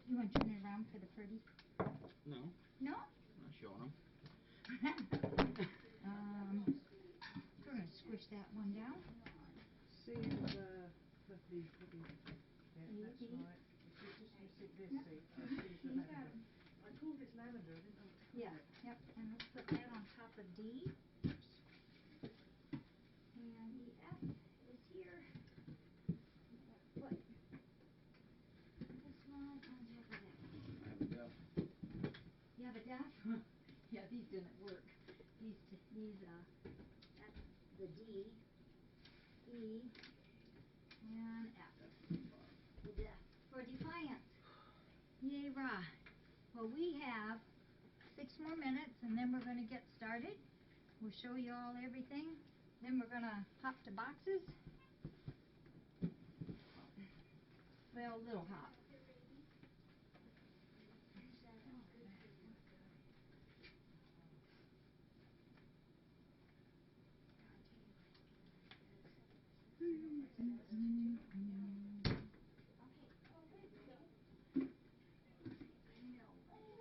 You want to turn it around for the pretty? No. No? I'm not showing them. We're going to squish that one down. C and put the yeah, that's right. You see this, Yep. see, C's the You got lavender. 'em. I called it lavender, I didn't know what to call Yeah, it. yep, and let's put that on top of D. And the F is here. Put this one on top of that. I have a deaf. You have a deaf? Yeah, these didn't work. That's the D, E, and F. The deaf for defiance. Yay, rah. Well, we have 6 more minutes and then we're going to get started. We'll show you all everything. Then we're going to hop to boxes. Well, little hop.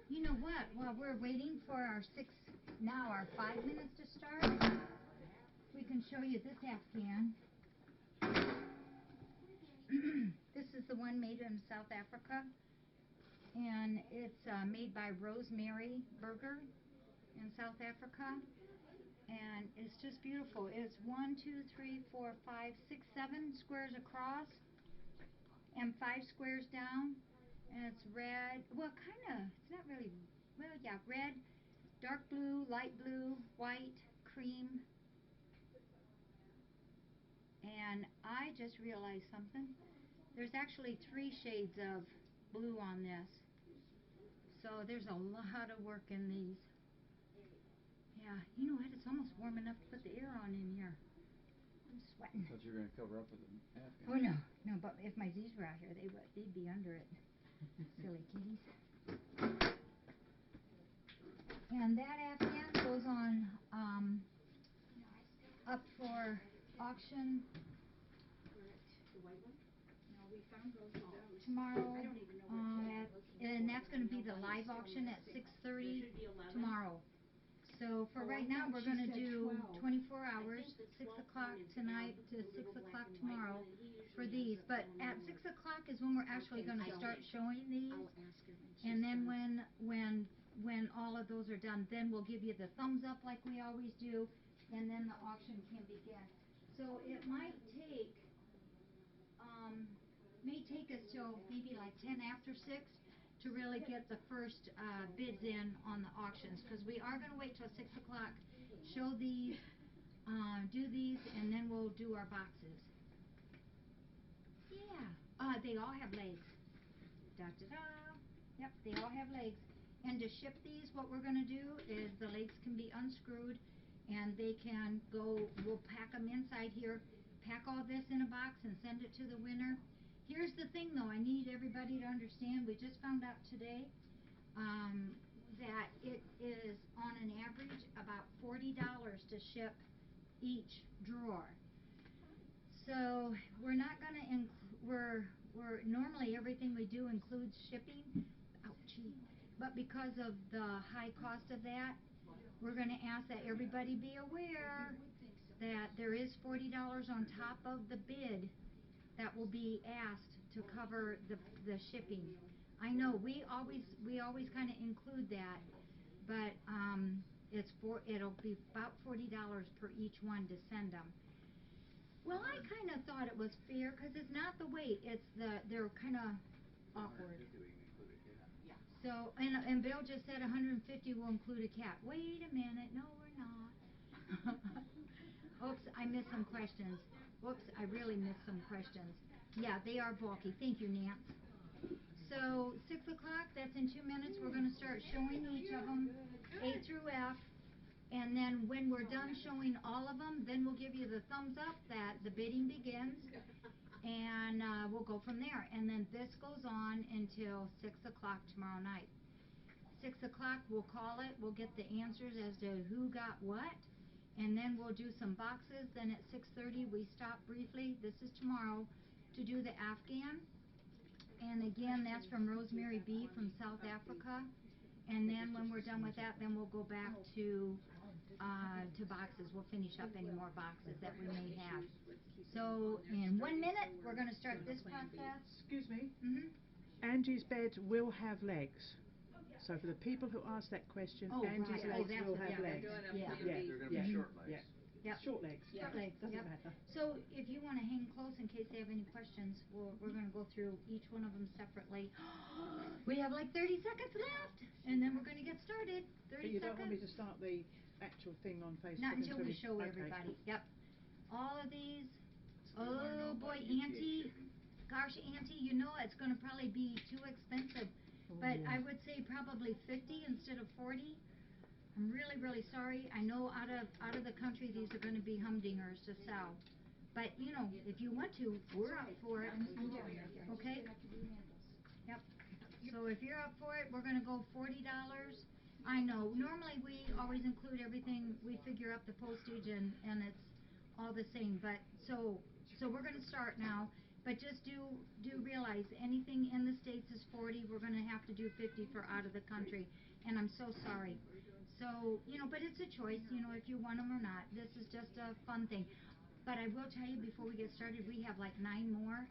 You know what? While we're waiting for our 5 minutes to start, we can show you this Afghan. This is the one made in South Africa, and it's made by Rosemary Burger in South Africa, and it's just beautiful. It's 1, 2, 3, 4, 5, 6, 7 squares across and 5 squares down, and it's red. Well, kind of. It's not really. Well, yeah, red, dark blue, light blue, white, cream. And I just realized something. There's actually 3 shades of blue on this. So there's a lot of work in these. Yeah, you know what? It's almost warm enough to put the air on in here. I'm sweating. I thought you were going to cover up with an Afghan. Oh, no. No, but if my Z's were out here, they'd be under it. Silly kitties. And that Afghan goes on up for auction. The white one? No, we found those tomorrow. I don't even know where and that's going to be the live auction at 6:30 tomorrow. So for right now, we're going to do 24 hours, 6 o'clock tonight to 6 o'clock tomorrow for these. But at 6 o'clock is when we're actually going to start showing these. And then when all of those are done, then we'll give you the thumbs up like we always do, and then the auction can begin. So it might take us till maybe like 10 after 6 to really get the first bids in on the auctions, because we are going to wait till 6 o'clock, show these, do these, and then we'll do our boxes. Yeah, they all have legs. Da-da-da. Yep, they all have legs. And to ship these, what we're going to do is the legs can be unscrewed and they can go, we'll pack them inside here, pack all this in a box and send it to the winner. Here's the thing though, I need everybody to understand, we just found out today that it is on an average about $40 to ship each drawer. So we're not going to we're normally everything we do includes shipping. Ouchie. But because of the high cost of that, we're going to ask that everybody be aware that there is $40 on top of the bid that will be asked to cover the shipping. I know we always kind of include that, but it'll be about $40 per each one to send them. Well, I kind of thought it was fair because it's not the weight; it's they're kind of awkward. Yeah. So and Bill just said 150 will include a cat. Wait a minute, no, we're not. Oops, I missed some questions. Whoops, I really missed some questions. Yeah, they are bulky. Thank you, Nance. So 6 o'clock, that's in 2 minutes. We're going to start showing each of them, A through F. And then when we're done showing all of them, then we'll give you the thumbs up that the bidding begins. And we'll go from there. And then this goes on until 6 o'clock tomorrow night. 6 o'clock, we'll call it. We'll get the answers as to who got what. And then we'll do some boxes. Then at 6:30, we stop briefly. This is tomorrow to do the Afghan. And again, that's from Rosemary B. from South Africa. And then when we're done with that, then we'll go back to boxes. We'll finish up any more boxes that we may have. So in 1 minute, we're going to start this process. Excuse me. Mm-hmm. Angie's bed will have legs. So for the people who ask that question, Oh, Angie's right. Oh, legs that's will what- have yeah, legs. yeah. They're gonna Yeah. be short legs. Yeah. Yep. Short legs. Short legs, Doesn't yep. matter. So if you want to hang close in case they have any questions, we're going to go through each one of them separately. We have like 30 seconds left, and then we're going to get started. 30 But you seconds. don't want me to start the actual thing on Facebook Not until we show okay. everybody. Yep. All of these. Oh boy, UPS Auntie. shipping. Gosh, Auntie, you know it's going to probably be too expensive. But Oh. I would say probably 50 instead of 40. I'm really, really sorry. I know out of the country these are going to be humdingers to sell. But, you know, if you want to, we're up for it. Okay? Yep. So if you're up for it, we're going to go $40. I know. Normally we always include everything. We figure up the postage and it's all the same. But so we're going to start now. But just do realize anything in the States is 40. We're going to have to do 50 for out of the country. And I'm so sorry. So, you know, but it's a choice, you know, if you want them or not. This is just a fun thing. But I will tell you before we get started, we have like 8 more,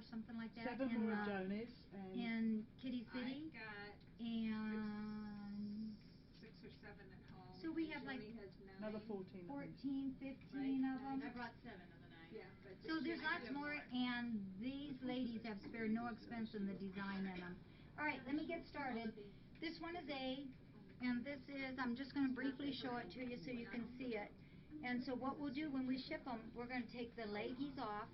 something like that. 7 in, more of Joni's and in Kitty City. I've got And 6 or 7 at home. So we and have like Joni has 9. another 14 of them. 14, 15 of them. I brought 7 of the 9. Yeah, but So there's I lots have more, and these ladies have spared no expense in the design in them. All right, let me get started. This one is A, and this is, I'm just going to briefly show it to you so you can see it. And so what we'll do when we ship them, we're going to take the leggies off,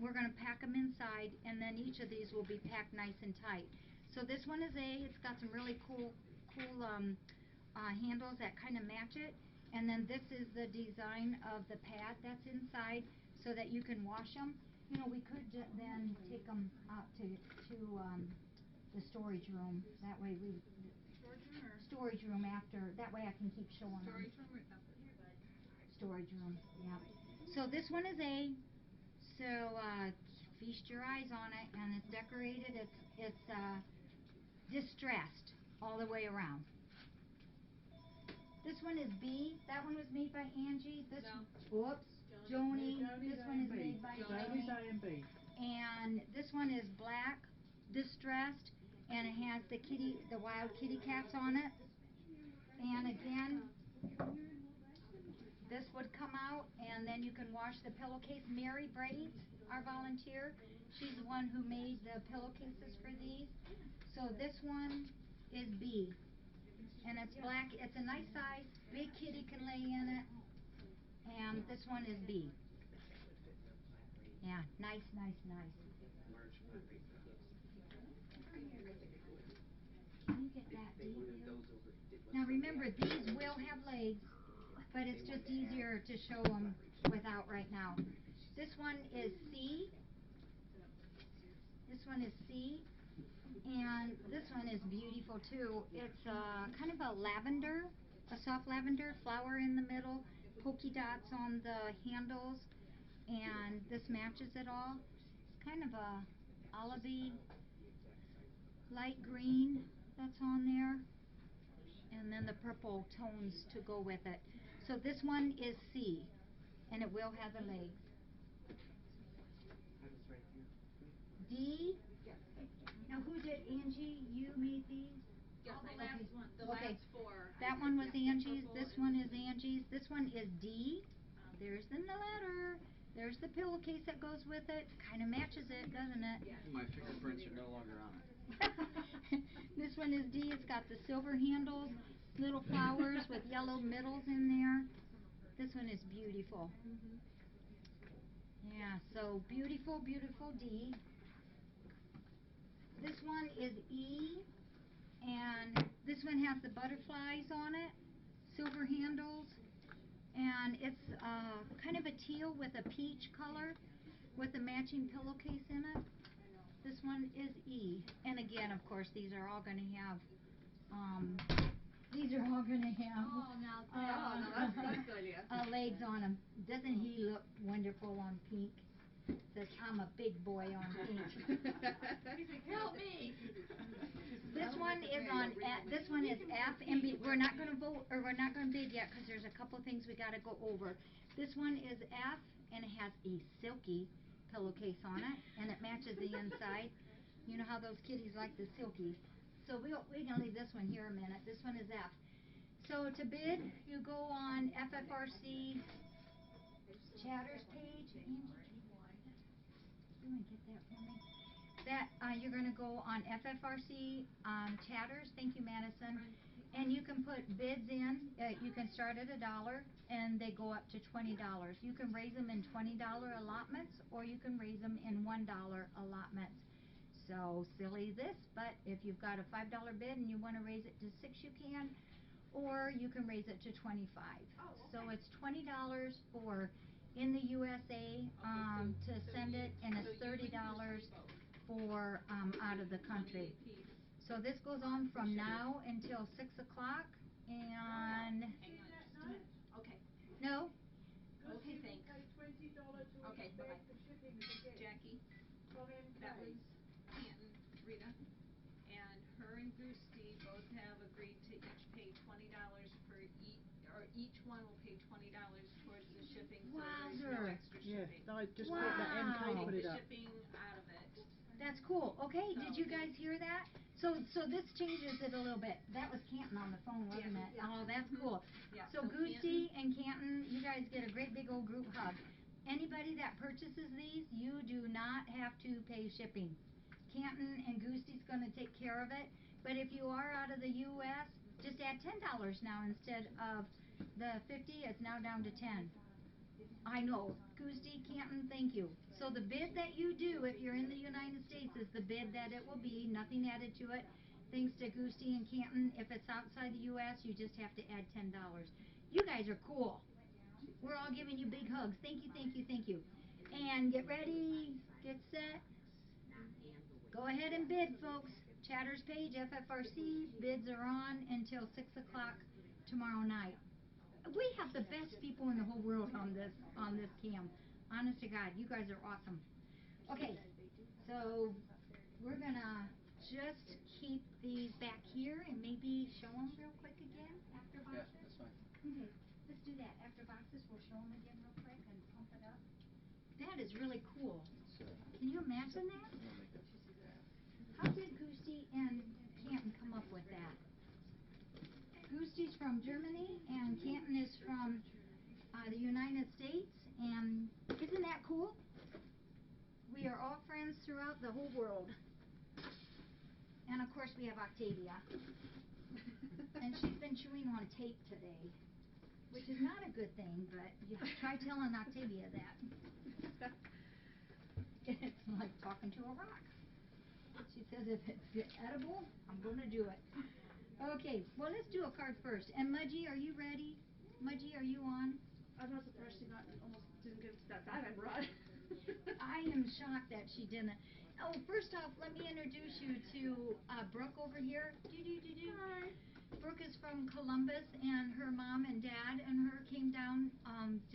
we're going to pack them inside, and then each of these will be packed nice and tight. So this one is A, it's got some really cool handles that kind of match it. And then this is the design of the pad that's inside so that you can wash them. You know, we could then take them out to the storage room. That way storage room after. That way I can keep showing them. storage room or up here. Storage room, yeah. So this one is A. So feast your eyes on it, and it's decorated. It's distressed all the way around. This one is B. That one was made by Angie. This whoops, Joni. Joni's This A one and is B. made by Joni's Joni. A and B. And this one is black, distressed, and it has the wild kitty cats on it. And again, this would come out, and then you can wash the pillowcase. Mary Braids, our volunteer, she's the one who made the pillowcases for these. So this one is B, and it's black. It's a nice size. Big kitty can lay in it. And this one is B. Yeah, nice, nice, nice. Can you get that, D? Now remember, these will have legs, but it's just easier to show them without right now. This one is C. This one is C. And this one is beautiful too. It's kind of a lavender, a soft lavender, flower in the middle, polka dots on the handles, and this matches it all. It's kind of a olivey, light green that's on there, and then the purple tones to go with it. So this one is C, and it will have the legs. D. Now who did, Angie? You made these? Yes, All the I last did. one, the Okay. last 4. That one was Angie's, this one is Angie's, this one is D. There's the letter. There's the pillowcase that goes with it. Kind of matches it, doesn't it? My fingerprints are no longer on it. This one is D. It's got the silver handles, little flowers with yellow middles in there. This one is beautiful. Yeah, so beautiful, beautiful D. This one is E, and this one has the butterflies on it, silver handles, and it's kind of a teal with a peach color with a matching pillowcase in it. This one is E, and again, of course, these are all going to have Oh, now that's a good idea. legs on them. Doesn't he look wonderful on pink? Says I'm a big boy on pink. He's like, help me. is on, this one is F, and we're not gonna vote, or we're not gonna bid yet, cause there's a couple things we gotta go over. This one is F, and it has a silky pillowcase on it, and it matches the inside. You know how those kitties like the silkies. So we're gonna leave this one here a minute. This one is F. So to bid, you go on FFRC Chatters page. Angie, can you get that for me? You're gonna go on FFRC Chatters. Thank you, Madison. And you can put bids in. You can start at $1, and they go up to $20. You can raise them in $20 allotments, or you can raise them in $1 allotments. So silly this, but if you've got a $5 bid and you want to raise it to 6, you can, or you can raise it to 25. So it's $20 for in the USA to send it, and it's $30 for out of the country. So this goes on from now until 6 o'clock, and Okay. no, Okay, thanks. Pay $20 to Okay, each bye-bye. bid for shipping as a gift. Jackie, From M. that was Collins. Canton, Rita, and her and Goosey both have agreed to each pay $20 for each one will pay $20 towards the shipping, so there's no Wowzer. extra Yeah, shipping. I just put that MK Wow. put Take it the up. shipping out of it. that's cool. Okay, did you So- guys hear that? So this changes it a little bit. That was Canton on the phone, wasn't Yeah. it? Oh, that's cool. Yeah, So so Goosey and Canton, you guys get a great big old group hug. Anybody that purchases these, you do not have to pay shipping. Canton and Goosey's gonna take care of it. But if you are out of the U.S., just add $10 now instead of the 50. It's now down to 10. I know. Goosey, Canton, thank you. So the bid that you do, if you're in the United States, is the bid that it will be, nothing added to it. Thanks to Goosey and Canton. If it's outside the U.S., you just have to add $10. You guys are cool. We're all giving you big hugs. Thank you, thank you, thank you. And get ready, get set. Go ahead and bid, folks. Chatters page, FFRC, bids are on until 6 o'clock tomorrow night. We have the best people in the whole world on this cam. Honest to God, you guys are awesome. Okay, so we're gonna just keep these back here and maybe show them real quick again after Yeah, boxes. that's fine. Okay, let's do that. After boxes, we'll show them again real quick and pump it up. That is really cool. So, Can you imagine that? I'm gonna make that. How did Goosey and Canton come up with that? Goosey's from Germany and Canton is from the United States, and isn't that cool? We are all friends throughout the whole world. And of course we have Octavia. And she's been chewing on tape today, which is not a good thing, but you try telling Octavia that. It's like talking to a rock. She says if it's edible, I'm going to do it. Okay, well let's do a card first. And Mudgy, are you ready? Mudgy, are you on? I'm not surprised she almost didn't get to that diamond rod. I am shocked that she didn't. Oh, first off, let me introduce you to Brooke over here. Hi. Brooke is from Columbus, and her mom and dad and her came down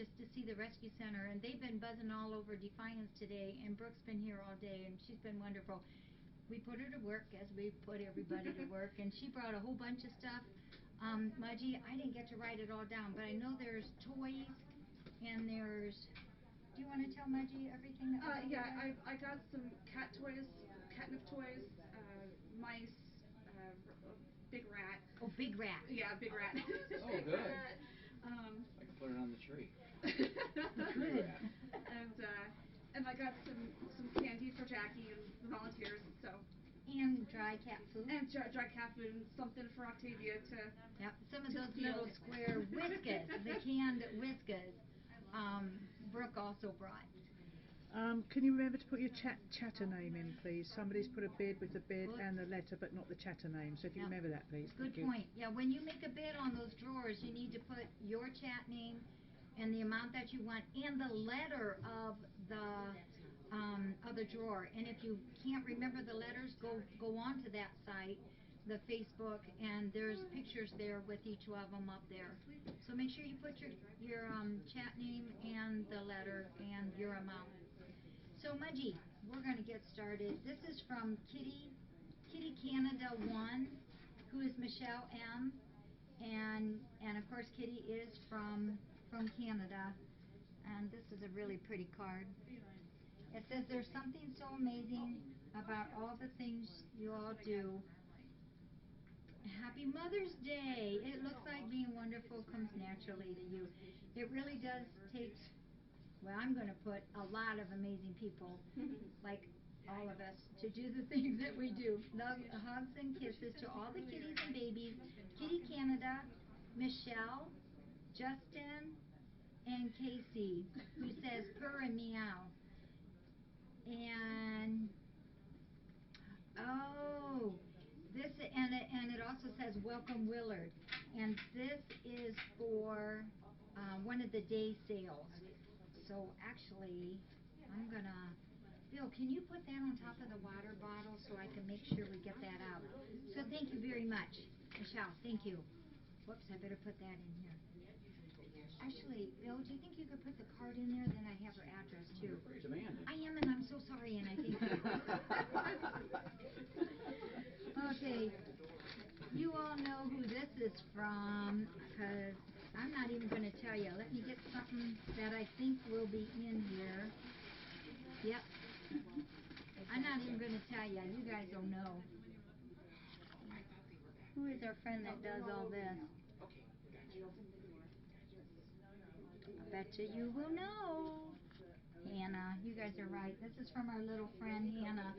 just to see the rescue center, and they've been buzzing all over Defiance today, and Brooke's been here all day, and she's been wonderful. We put her to work as we put everybody to work, and she brought a whole bunch of stuff. Mudgy, I didn't get to write it all down, but I know there's toys, and there's... Do you want to tell Mudgy everything that was over Yeah, there? I got some cat toys, catnip toys, mice, big rat. Oh, big rat. Yeah, big rat. Oh, Big good. rat. I can put it on the tree. Tree rat. And I got some candy for Jackie and the volunteers. So. And dry cat food. And dry cat food and something for Octavia to. Yep, some of to those feel. little square Whiskas, the canned Whiskas. Brooke also brought. Can you remember to put your chatter name in, please? Somebody's put a bid with the bid Good. and the letter, but not the chatter name. So if you Yep. remember that, please. Good Thank you. point. Yeah, when you make a bid on those drawers, you need to put your chat name and the amount that you want and the letter of the drawer. And if you can't remember the letters, go on to that site, the Facebook, and there's pictures there with each of them up there. So make sure you put your chat name and the letter and your amount. So Mudgy, we're going to get started. This is from Kitty Canada 1. who is Michelle M. And of course Kitty is from Canada. And this is a really pretty card. It says there's something so amazing about all the things you all do. Happy Mother's Day! It looks like being wonderful comes naturally to you. It really does take, well, I'm going to put a lot of amazing people, like all of us, to do the things that we do. Love, hugs and kisses to all the kitties and babies. Kitty Canada, Michelle, Justin, and Casey, who says purr and meow. And oh, this and it also says welcome Willard, and this is for one of the day sales. So actually, I'm gonna, Bill, can you put that on top of the water bottle so I can make sure we get that out? So thank you very much, Michelle. Thank you. Whoops, I better put that in here. Actually, Bill, do you think you could put the card in there? Then I have her address too. Demanding. I am, and I'm so sorry, and I think. Okay, you all know who this is from, because I'm not even going to tell you. Let me get something that I think will be in here. Yep. I'm not even going to tell you. You guys will know. Who is our friend that does all this? I bet you will know. Hannah, you guys are right. This is from our little friend Hannah.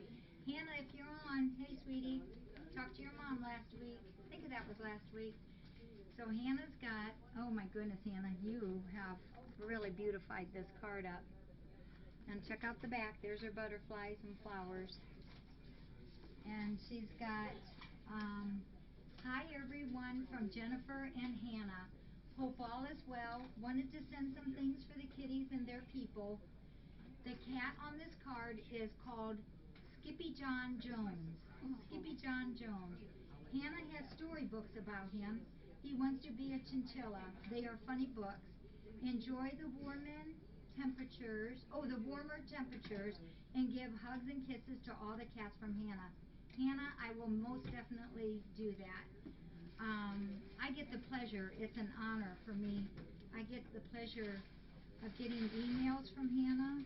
Hannah, if you're on, hey sweetie, talked to your mom last week. I think that was last week. So Hannah's got, oh my goodness, Hannah, you have really beautified this card up. And check out the back. There's her butterflies and flowers. And she's got, hi everyone from Jennifer and Hannah. Hope all is well. Wanted to send some things for the kitties and their people. The cat on this card is called Skippy John Jones. Skippy John Jones. Hannah has storybooks about him. He wants to be a chinchilla. They are funny books. Enjoy the warmer temperatures, and give hugs and kisses to all the cats from Hannah. Hannah, I will most definitely do that. I get the pleasure, it's an honor for me. I get the pleasure of getting emails from Hannah,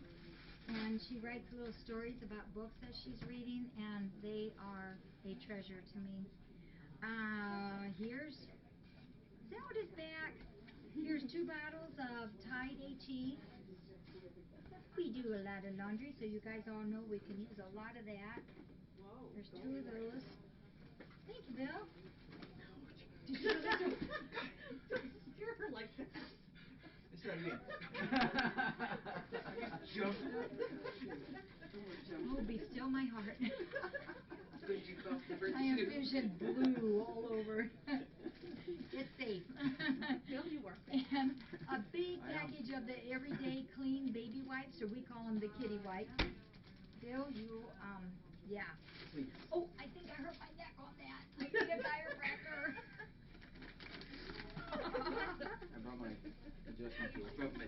and she writes little stories about books that she's reading, and they are a treasure to me. Is that what is back? Here's 2 bottles of Tide AT. We do a lot of laundry, so you guys all know we can use a lot of that. There's 2 of those. Thank you, Bill. Did you really don't scare her like that? Let's try it again. Jump. Oh, be still my heart. Good you both never I am vision blue all over. It's safe. Bill, you work. And a big I am. package of the everyday clean baby wipes, or we call them the kitty wipes. Bill, you, yeah. Please. Oh, I think I hurt my neck on that. I need a chiropractor. I brought my adjustment tool. Rub my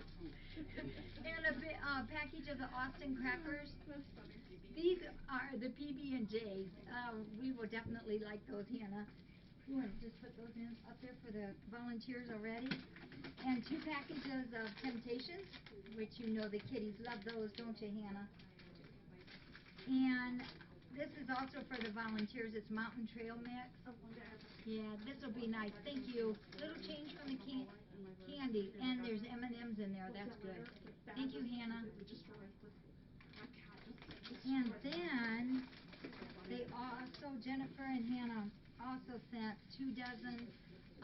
And a package of the Austin crackers. That's funny. These are the PB&Js. We will definitely like those, Hannah. You want to just put those in up there for the volunteers already? And 2 packages of Temptations, which you know the kitties love those, don't you, Hannah? And this is also for the volunteers. It's Mountain Trail Mix. Yeah, this will be nice. Thank you. Little change from the candy, and there's M&Ms in there. That's good. Thank you, Hannah. And then they also, Jennifer and Hannah also sent 2 dozen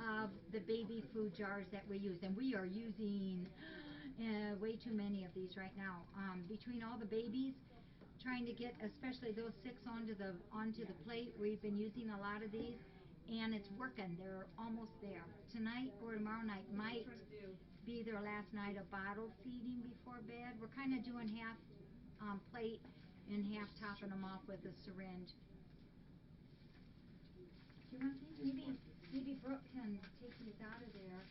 of the baby food jars that we use, and we are using way too many of these right now. Between all the babies, trying to get especially those 6 onto the plate, we've been using a lot of these, and it's working. They're almost there. Tonight or tomorrow night might be their last night of bottle feeding before bed. We're kind of doing half plate and half topping them off with a syringe. Do you want these? Maybe Brooke can take these out of there.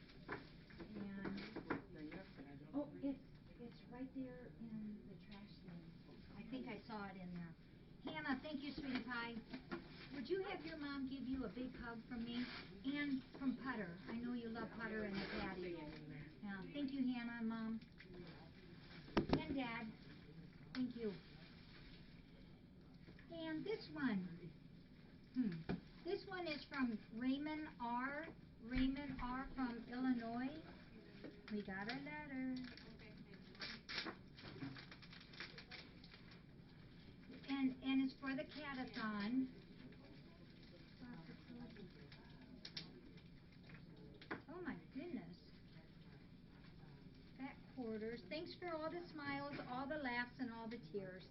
And oh, it's right there in the trash thing. I think I saw it in there. Hannah, thank you, sweetie pie. Would would you have your mom give you a big hug from me and from Putter? I know you love Putter and the Patty. Yeah, thank you, Hannah and Mom. And Dad. Thank you. And this one. This one is from Raymond R. Raymond R. from Illinois. We got a letter. And it's for the catathon. Oh my goodness. Fat quarters. Thanks for all the smiles, all the laughs, and all the tears.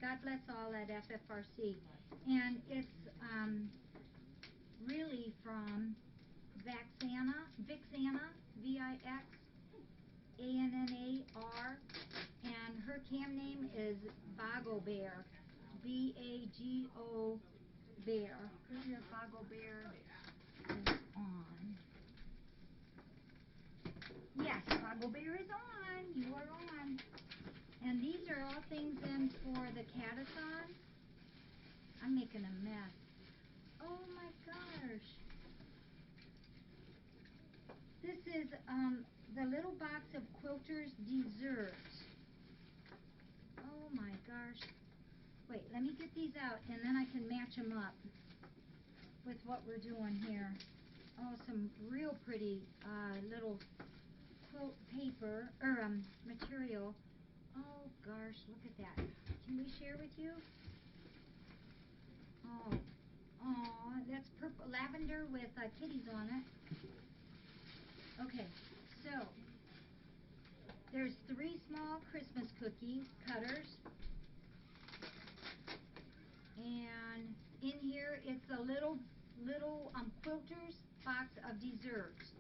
God bless all at FFRC. And it's really from Vixana, Vixannar, and her cam name is Bago Bear, Bago Bear. Pretty sure Bago Bear is on. Yes, Bago Bear is on. You are on. And these are all things in for the catathon. I'm making a mess. Oh my gosh. This is the little box of Quilter's desserts. Oh my gosh. Wait, let me get these out and then I can match them up with what we're doing here. Oh, some real pretty little quilt paper or material. Oh gosh, look at that. Can we share with you? Oh, that's purple lavender with kitties on it. Okay, so there's 3 small Christmas cookie cutters, and in here it's a little Quilter's box of desserts.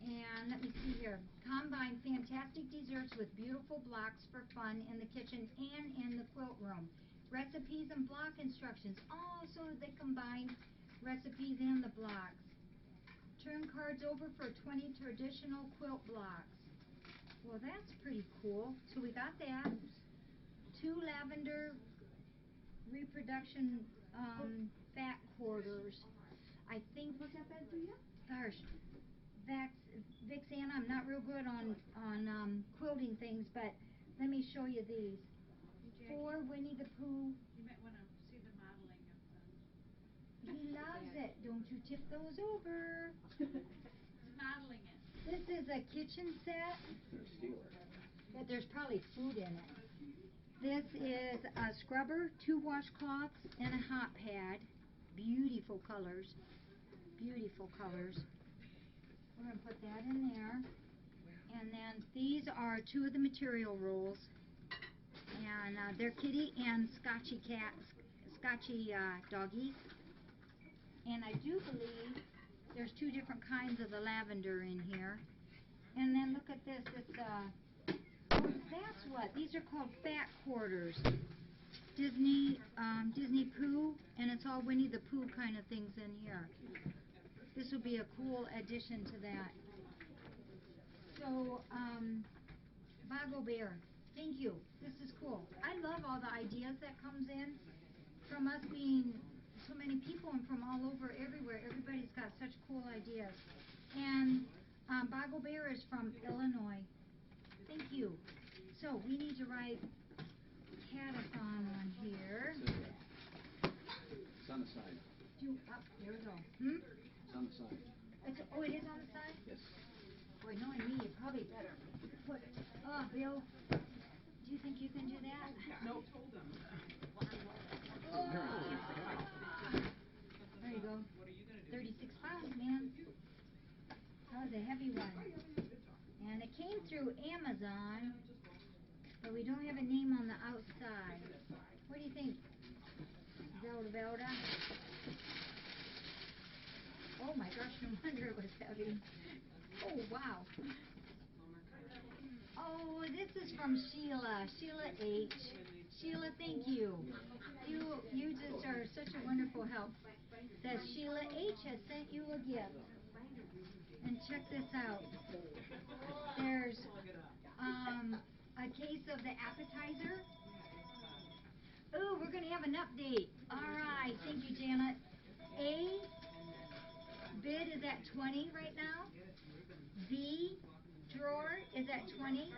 And let me see here. Combine fantastic desserts with beautiful blocks for fun in the kitchen and in the quilt room. Recipes and block instructions. Oh, so they combine recipes and the blocks. Turn cards over for 20 traditional quilt blocks. Well, that's pretty cool. So we got that. 2 lavender reproduction fat quarters. I think. Was that bad for you? Gosh, Vixana, I'm not real good on quilting things, but let me show you these. Jackie, 4 Winnie the Pooh. you might want to see the modeling of the. He loves it. Don't you tip those over. He's modeling it. This is a kitchen set. But there's probably food in it. This is a scrubber, 2 washcloths, and a hot pad. Beautiful colors. Beautiful colors. We're going to put that in there. And then these are 2 of the material rolls. And they're kitty and Scotchy doggies. And I do believe there's 2 different kinds of the lavender in here. And then look at this. It's that's what. These are called fat quarters. Disney Pooh, and it's all Winnie the Pooh kind of things in here. This would be a cool addition to that. So, Bago Bear, thank you. This is cool. I love all the ideas that comes in from us being so many people and from all over everywhere. Everybody's got such cool ideas. And Bago Bear is from Illinois. Thank you. So we need to write catathon on here. It's on the side. There we go. It's on the side. Oh, it is on the side? Yes. Boy, knowing me, you probably better put. Oh, Bill, do you think you can do that? Nope. There you go. 36 pounds, man. That was a heavy one. And it came through Amazon, but we don't have a name on the outside. What do you think, Velda? Oh my gosh, no wonder it was heavy. Oh, wow. Oh, this is from Sheila H. Sheila, thank you. You just are such a wonderful help. Says Sheila H. has sent you a gift. And check this out. There's a case of the appetizer. Ooh, we're gonna have an update. All right, thank you, Janet. A bid is at 20 right now. B drawer is at 20.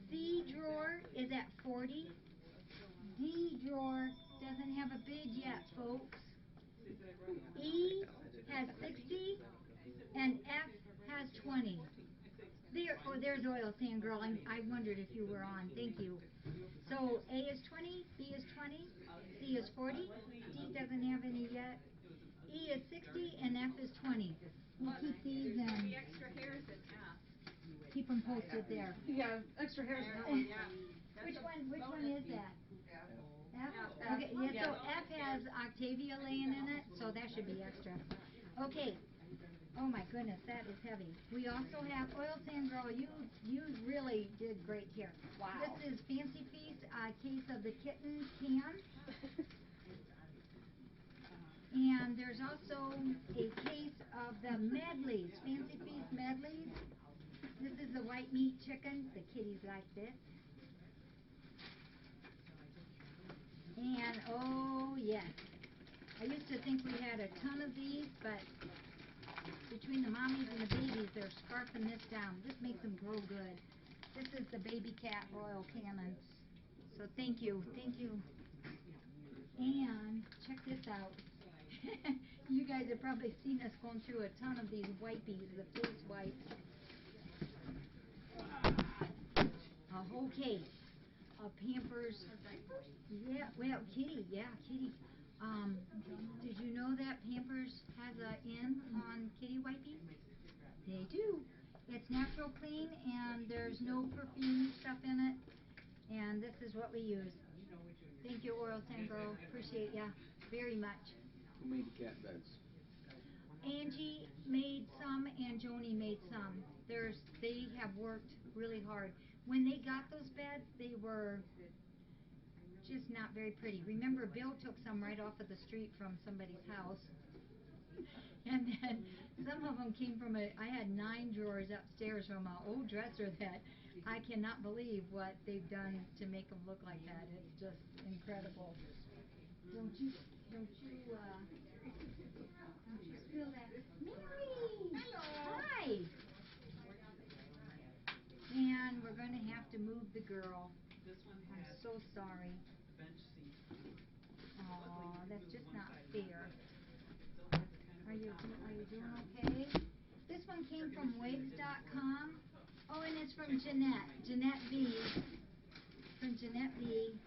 C drawer is at 40. D drawer doesn't have a bid yet, folks. E has 60 and F has 20. There's Oil Sand Girl. I wondered if you were on. Thank you. So A is 20, B is 20, C is 40, D doesn't have any yet, E is 60, and F is 20. We'll keep these and The extra hairs in F. keep them posted there. Yeah, extra hairs. Which one is that? F? F. Okay, yeah, so F has Octavia laying in it, so that should be extra. Okay. Oh my goodness, that is heavy. We also have Oil Sand Girl. You really did great here. Wow. This is Fancy Feast, a case of the kitten can. And there's also a case of the medleys, Fancy Feast medleys. This is the white meat chicken. The kitties like this. And oh yes, I used to think we had a ton of these, but between the mommies and the babies, they're scarfing this down. This makes them grow good. This is the baby cat royal cannons. So thank you. And check this out. You guys have probably seen us going through a ton of these wipies, the face wipes. A whole case of Pampers. Yeah, well, Kitty. Did you know that Pampers has a N on kitty wipes? They do. It's natural clean and there's no perfume stuff in it. And this is what we use. Thank you, Oil Sand Girl. Appreciate ya very much. Who made the cat beds? Angie made some and Joni made some. They have worked really hard. When they got those beds, they were just not very pretty. Remember, Bill took some right off of the street from somebody's house. And then some of them came from I had 9 drawers upstairs from an old dresser that I cannot believe what they've done to make them look like that. It's just incredible. Don't you feel that? Mary! Hello! Hi! And we're going to have to move the girl. I'm so sorry. Aw, that's just not fair. Are you doing okay? This one came from Wigs.com. Oh, and it's from Jeanette. Jeanette V. From Jeanette V.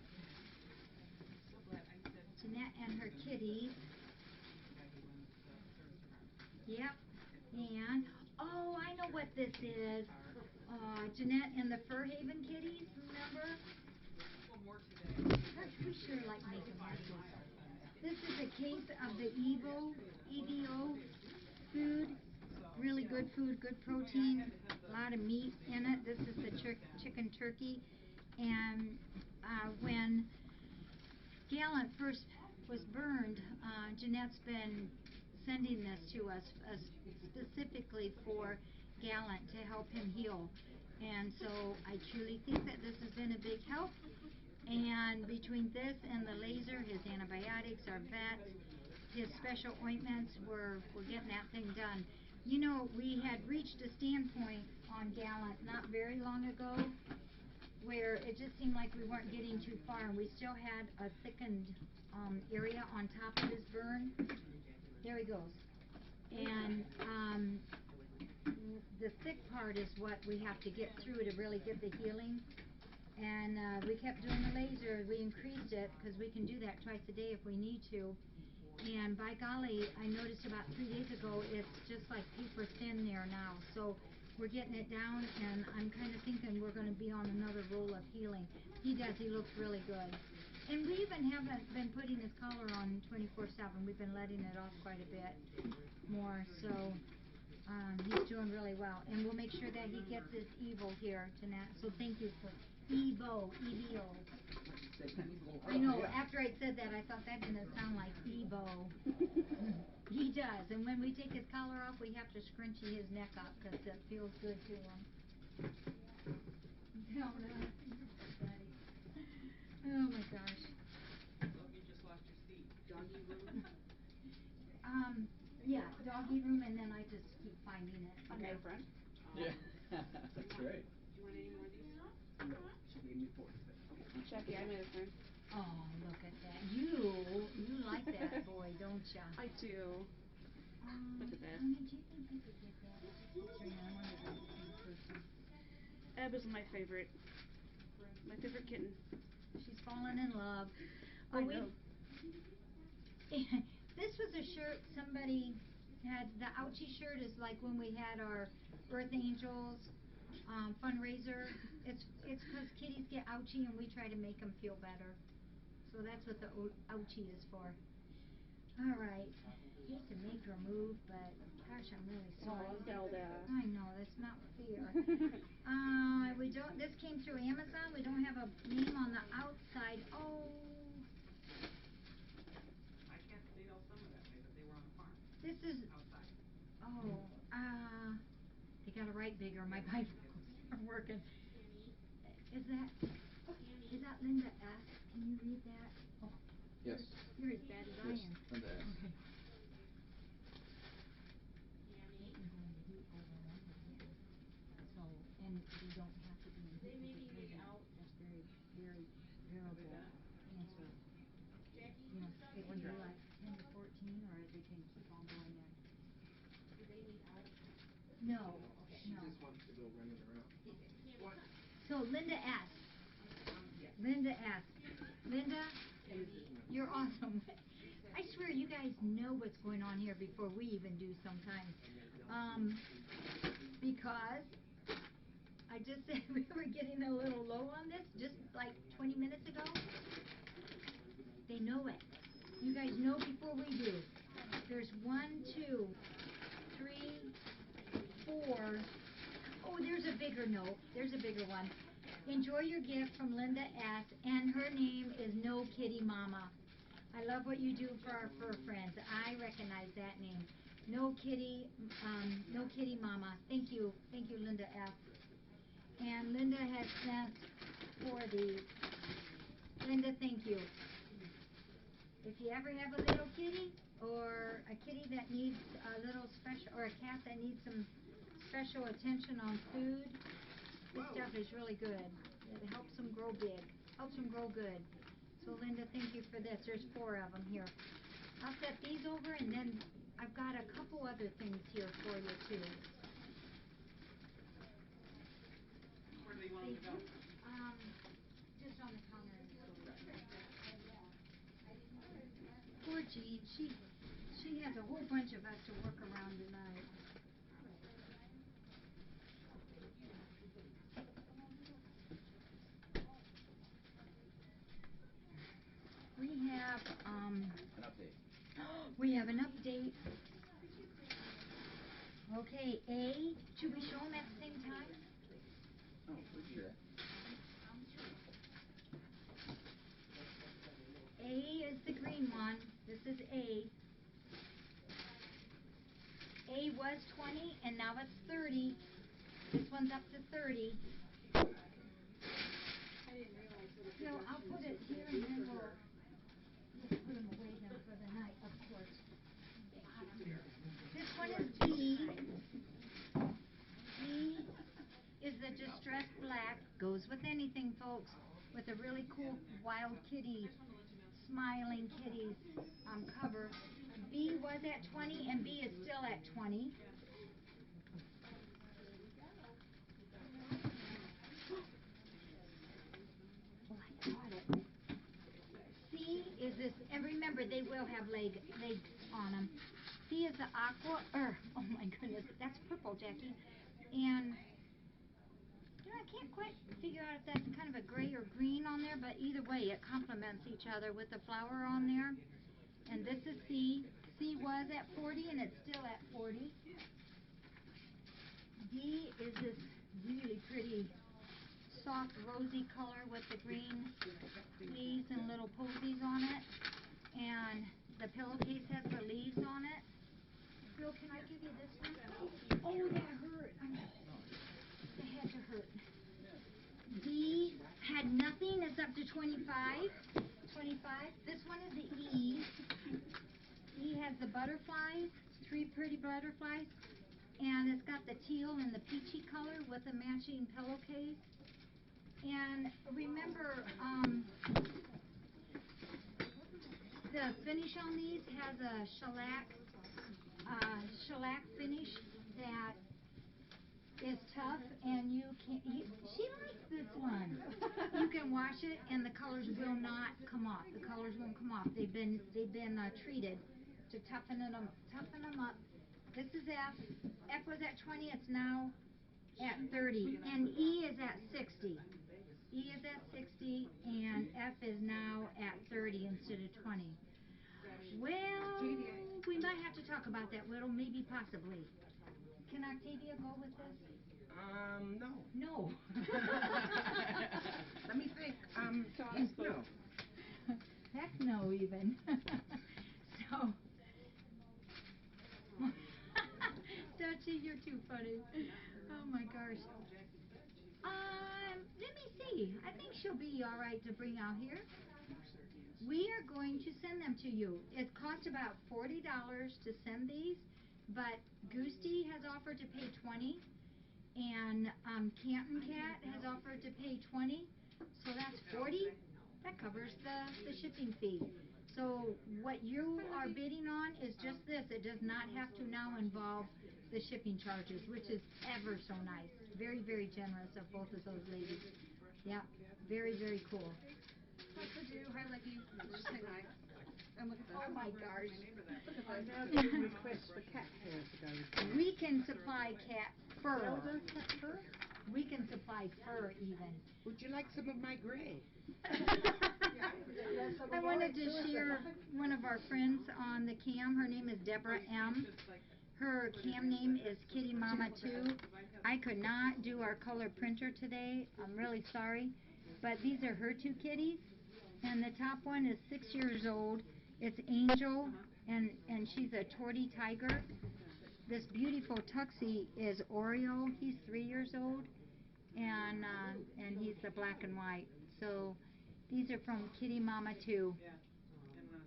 Jeanette and her kitties. Yep. And, oh, I know what this is. Jeanette and the Fur Haven kitties, remember? Gosh, we sure like making messes. This is a case of the EVO food. Really good food, good protein, a lot of meat in it. This is the chicken turkey. And when Gallant first was burned, Jeanette's been sending this to us specifically for Gallant to help him heal. And so I truly think that this has been a big help. And between this and the laser, his antibiotics, our vets, his special ointments, we're getting that thing done. You know, we had reached a standpoint on Gallant not very long ago where it just seemed like we weren't getting too far, and we still had a thickened area on top of his burn. There he goes. And the thick part is what we have to get through to really get the healing. And we kept doing the laser. We increased it because we can do that twice a day if we need to. And by golly, I noticed about 3 days ago, it's just like paper thin there now. So we're getting it down, and I'm kind of thinking we're going to be on another roll of healing. He does. He looks really good. And we even haven't been putting his collar on 24/7. We've been letting it off quite a bit more. So he's doing really well. And we'll make sure that he gets his Evo here tonight. So thank you for Evo, EVO. I know, after I said that, I thought that didn't sound like Evo. He does, and when we take his collar off, we have to scrunchie his neck up because it feels good to him. Oh my gosh. Yeah, doggy room, and then I just keep finding it. On my front. Yeah, that's right. Do you want any more of these? No, she gave me 4. Jackie, I made a friend. Oh, look at that. You like that boy, don't ya? I do. Look at that. Honey, do you think you could get that? It just looks right now. I wanted to see in person. Eb is my favorite. My favorite kitten. She's fallen in love. I Oh, we- know. This was a shirt somebody had. The Ouchie shirt is like when we had our Earth Angels fundraiser. It's 'cause kitties get ouchie and we try to make them feel better. So that's what the ouchie is for. All right. Hate to make her move, but gosh, I'm really sorry. Oh, Zelda. I know that's not fair. We don't. This came through Amazon. We don't have a name on the outside. Oh. I can't see all some of that way, but they were on a farm This is. outside. Oh. They gotta write bigger. My bifocals aren't working. Is that Linda S? Can you read that? Oh. Yes. You're as bad as I Yes, am. Linda S. Okay. Peyton going to heat over London again. So, and they don't have to be in heat because it doesn't, that's very, very variable answer. You know, it can be like 10 to 14 or they can keep on going in. No, She no. just wants to go running around. What? So Linda S. Linda S. Linda, you're awesome. I swear you guys know what's going on here before we even do sometimes. Because I just said we were getting a little low on this just like 20 minutes ago. They know it. You guys know before we do. There's 1, 2, 3, 4. Oh, there's a bigger note. There's a bigger one. Enjoy your gift from Linda S. And her name is No Kitty Mama. I love what you do for our fur friends. I recognize that name. No Kitty Mama. Thank you, Linda F. And Linda has sent for the. Linda, thank you. If you ever have a little kitty or a kitty that needs a little special, or a cat that needs some special attention on food, this stuff is really good. It helps them grow big, helps them grow good. So Linda, thank you for this. There's 4 of them here. I'll set these over, and then I've got a couple other things here for you too. Where do you want them to go? Just on the counter in the store. Poor Jean, she has a whole bunch of us to work around tonight. We have An update. we have an update. Okay, A, should we show them at the same time? Oh, we can do that. A is the green one. This is A. A was 20 and now it's 30. This one's up to 30. I didn't realize what a No, bigger I'll put shoes it would here be and then for we'll her. just put them away then for the night, of course. This one is B. B is the distressed black. Goes with anything, folks. With a really cool wild kitty, smiling kitties cover. B was at 20 and B is still at 20. Oh, I got it. C is this, and remember they will have legs on them. C is the aqua, oh my goodness, that's purple, Jackie. And you know, I can't quite figure out if that's kind of a gray or green on there, but either way, it complements each other with the flower on there. And this is C. C was at 40 and it's still at 40. D is this really pretty soft rosy color with the green leaves and little posies on it. And the pillowcase has the leaves on it. Bill, can I give you this one? Oh, that hurt. That had to hurt. D had nothing. It's up to 25. 25. This one is the E. E has the butterflies, 3 pretty butterflies, and it's got the teal and the peachy color with a matching pillowcase. And remember, the finish on these has a shellac finish that is tough, and you can. She likes this one. You can wash it, and the colors will not come off. The colors won't come off. They've been treated to toughen them up. This is F. F was at 20. It's now at 30, and E is at 60. E is at 60, and F is now at 30 instead of 20. Well, we might have to talk about that, Whittle, maybe possibly. Can Octavia go with this? No. No. Let me think. Yes, no. Heck no, even. So, Dutchie, you're too funny. Oh my gosh. Let me see. I think she'll be all right to bring out here. We are going to send them to you. It costs about $40 to send these, but Goosty has offered to pay $20, and Canton Cat has offered to pay $20, so that's $40. That covers the shipping fee. So what you are bidding on is just this. It does not have to now involve the shipping charges, which is ever so nice. Very, very generous of both of those ladies. Yeah, very, very cool. Hi, Purdue. Hi, Leggy. Just say hi. And look at this. Oh my gosh. Look at I'm this. now getting requests for cat hair to go with them. We can supply cat fur. Zelda cat fur? We can supply fur even. Would you like some of my gray? I wanted to share one of our friends on the cam. Her name is Deborah M. Her cam name is Kitty Mama 2. I could not do our color printer today. I'm really sorry. But these are her 2 kitties. And the top one is 6 years old. It's Angel, and she's a Tortie Tiger. This beautiful Tuxie is Oreo. He's 3 years old, and he's the black and white. So these are from Kitty Mama 2.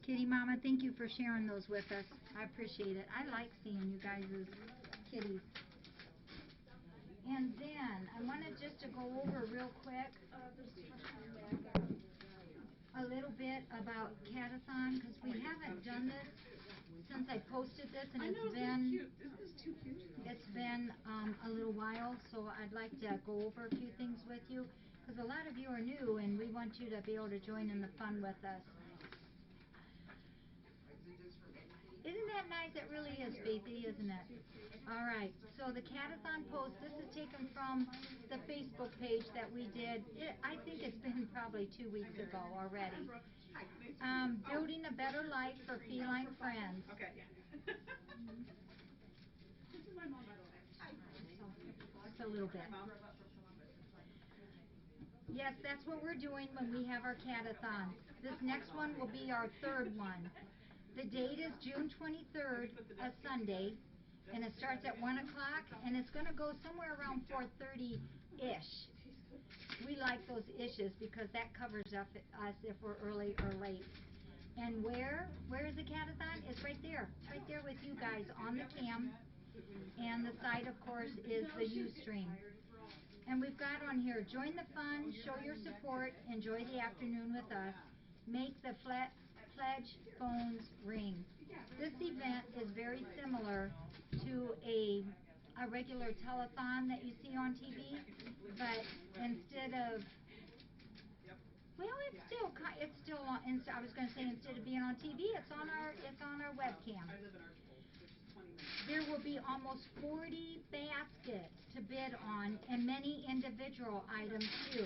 Kitty Mama, thank you for sharing those with us. I appreciate it. I like seeing you guys' kitties. And then I wanted just to go over real quick a little bit about Catathon, because we haven't done this since I posted this, and it's been a little while, so I'd like to go over a few things with you, because a lot of you are new, and we want you to be able to join in the fun with us. Isn't that nice? It really is, Faithy, isn't it? All right, so the Catathon post, this is taken from the Facebook page that we did. I think it's been probably 2 weeks ago already. Building a better life for feline friends. Okay. This is my mom, by the way. Just a little bit. Yes, that's what we're doing when we have our Catathons. This next one will be our 3rd one. The date is June 23rd, a Sunday, and it starts at 1 o'clock, and it's going to go somewhere around 4:30-ish. We like those ishes because that covers up us if we're early or late. And where is the Catathon? It's right there. It's right there with you guys on the cam. And the site, of course, is the Ustream. And we've got on here, join the fun, show your support, enjoy the afternoon with us, make the pledge phones ring. This event is very similar to a regular telethon that you see on TV, but instead of, well, it's still on. I was going to say, instead of being on TV, it's on our webcam. There will be almost 40 baskets to bid on, and many individual items too.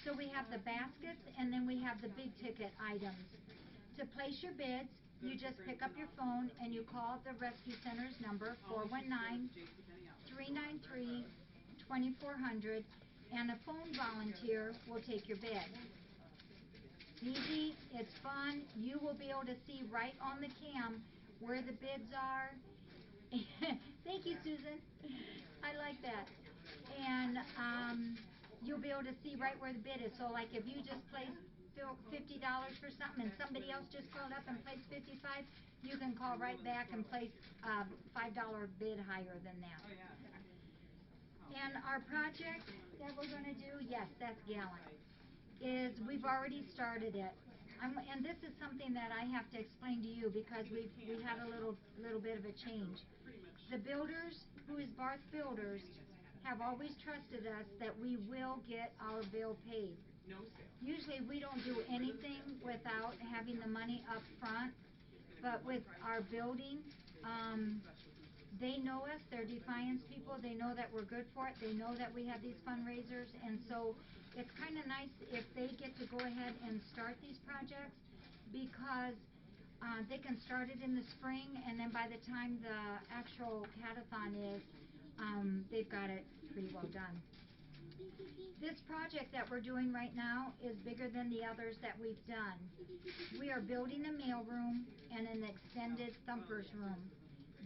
So we have the baskets, and then we have the big ticket items. To place your bids, you just pick up your phone and you call the Rescue Center's number, 419-393-2400, and a phone volunteer will take your bid. Easy, it's fun. You will be able to see right on the cam where the bids are. Thank you, Susan. I like that. And you'll be able to see right where the bid is. So like if you just place $50 for something and somebody else just called up and placed 55, you can call right back and place a $5 bid higher than that. Oh, yeah. And our project that we're gonna do, yes, that's Gallant, is we've already started it. And this is something that I have to explain to you because we had a little bit of a change. The builders, who is Barth Builders, have always trusted us that we will get our bill paid. No sale. Usually we don't do anything without having the money up front, but with our building, they know us, they're Defiance people, they know that we're good for it, they know that we have these fundraisers, and so it's kind of nice if they get to go ahead and start these projects because they can start it in the spring, and then by the time the actual catathon is, they've got it pretty well done. This project that we're doing right now is bigger than the others that we've done. We are building a mailroom and an extended Thumpers room.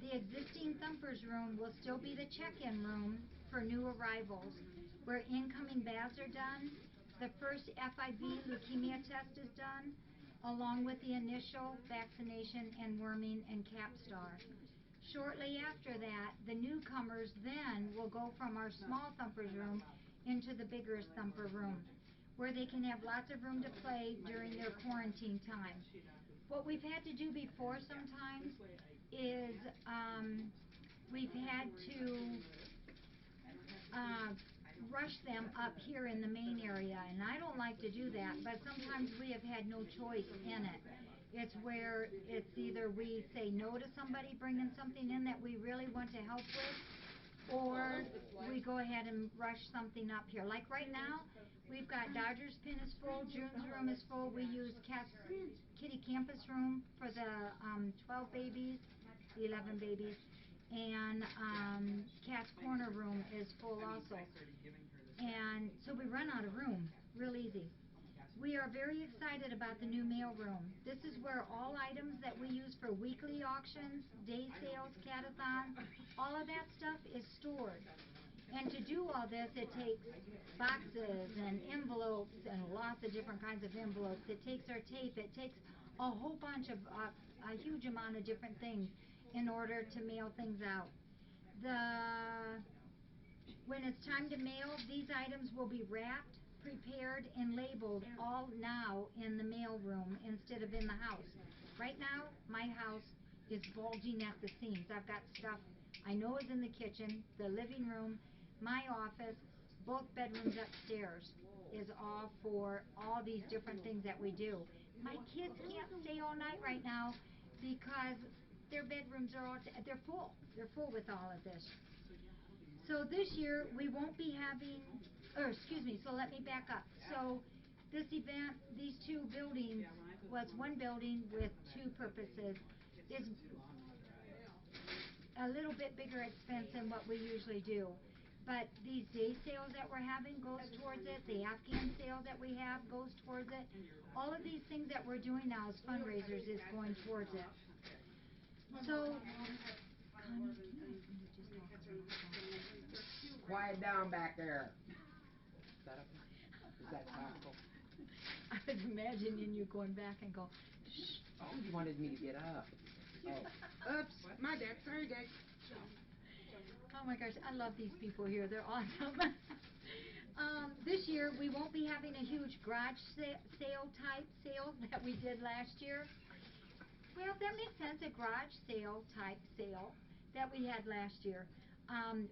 The existing Thumpers room will still be the check-in room for new arrivals, where incoming baths are done, the first FIV leukemia test is done, along with the initial vaccination and worming and Capstar. Shortly after that, the newcomers then will go from our small Thumpers room into the bigger Thumper room, where they can have lots of room to play during their quarantine time. What we've had to do before sometimes is we've had to rush them up here in the main area, and I don't like to do that, but sometimes we have had no choice in it. It's where it's either we say no to somebody bringing something in that we really want to help with, or we go ahead and rush something up here. Like right now, we've got Dodgers Pin is full, June's room is full. We use Kitty Campus room for the 12 babies, the 11 babies, and Cat's Corner room is full also. And so we run out of room real easy. We are very excited about the new mail room. This is where all items that we use for weekly auctions, day sales, catathon, all of that stuff is stored. And to do all this, it takes boxes and envelopes and lots of different kinds of envelopes. It takes our tape. It takes a whole bunch of, a huge amount of different things in order to mail things out. When it's time to mail, these items will be wrapped, prepared, and labeled all now in the mail room instead of in the house. Right now, my house is bulging at the seams. I've got stuff I know is in the kitchen, the living room, my office, both bedrooms upstairs is all for all these different things that we do. My kids can't stay all night right now because their bedrooms are all, they're full. They're full with all of this. So this year we won't be having, so let me back up. So this event, these two buildings, was one building with two purposes, is a little bit bigger expense than what we usually do. But these day sales that we're having goes towards it. The Afghan sale that we have goes towards it. All of these things that we're doing now as fundraisers is going towards it. So, Connie, can you just talk about that? Quiet down back there. Is that okay? Is that possible? I was imagining you going back and go, shh. Oh, you wanted me to get up. Oh. Oops. My bad. Sorry, guys. Oh my gosh, I love these people here. They're awesome. This year, we won't be having a huge garage sale type sale that we did last year. Well, that makes sense, a garage sale type sale that we had last year.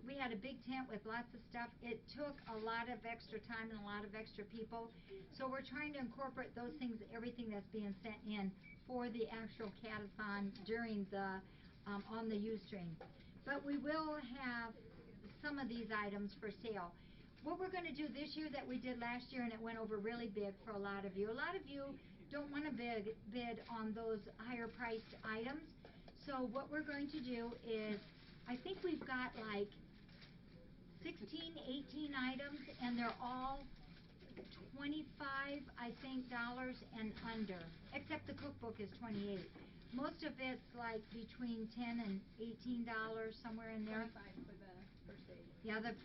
We had a big tent with lots of stuff. It took a lot of extra time and a lot of extra people. So we're trying to incorporate those things, everything that's being sent in for the actual catathon during the, on the Ustream. But we will have some of these items for sale. What we're going to do this year that we did last year, and it went over really big for a lot of you don't want to bid on those higher priced items. So what we're going to do is, I think we've got like 16, 18 items, and they're all $25, I think, dollars and under, except the cookbook is $28. Most of it's like between $10 and $18, somewhere in there. 25 for the first aid. Yeah, the